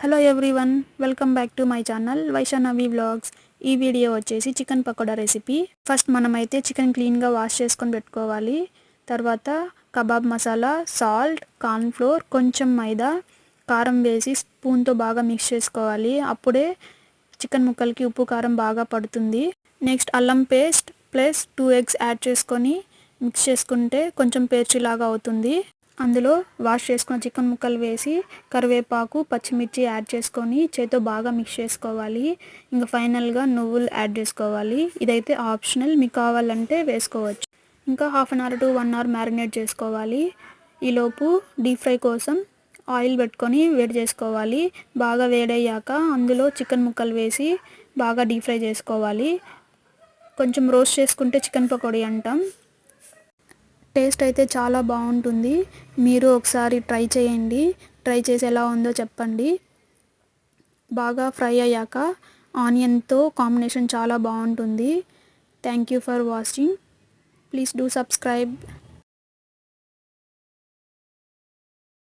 Hello everyone, welcome back to my channel Vaishnavi vlogs. ఈ video వచ్చేసి chicken pakoda recipe. First మనమైతే chicken క్లీన్గా wash చేసుకొని పెట్టుకోవాలి. తర్వాత కబాబ్ మసాలా, సాల్ట్, కార్న్ఫ్లోర్, కొంచెం మైదా, కారం వేసి స్పూన్తో బాగా మిక్స్ చేసుకోవాలి. అప్పుడే చికెన్ ముక్కలకి ఉప్పు కారం బాగా పడుతుంది. నెక్స్ట్ అల్లం పేస్ట్ ప్లస్ 2 eggs యాడ్ చేసుకొని మిక్స్ చేసుకుంటే కొంచెం పేస్ట్రీ లాగా అవుతుంది. అందులో వాష్ చేసుకున్న చికెన్ ముక్కలు వేసి కరివేపాకు, పచ్చిమిర్చి యాడ్ చేసుకొని చేతితో బాగా మిక్స్ చేసుకోవాలి. ఇంకా ఫైనల్గా నువ్వులు యాడ్ చేసుకోవాలి. ఇదైతే ఆప్షనల్, మీకు కావాలంటే వేసుకోవచ్చు. ఇంకా 1/2 hour to 1 hour మ్యారినేట్ చేసుకోవాలి. ఈలోపు డీప్ ఫ్రై కోసం ఆయిల్ పెట్టుకొని వేడి చేసుకోవాలి. బాగా వేడయ్యాక అందులో చికెన్ ముక్కలు వేసి బాగా డీప్ ఫ్రై చేసుకోవాలి. కొంచెం రోస్ట్ చేసుకుంటే చికెన్ పకోడీ అంటాం. టేస్ట్ అయితే చాలా బాగుంటుంది. మీరు ఒకసారి ట్రై చేయండి. ట్రై చేసి ఎలా ఉందో చెప్పండి. బాగా ఫ్రై అయ్యాక ఆనియన్తో కాంబినేషన్ చాలా బాగుంటుంది. Thank you for watching. Please do subscribe.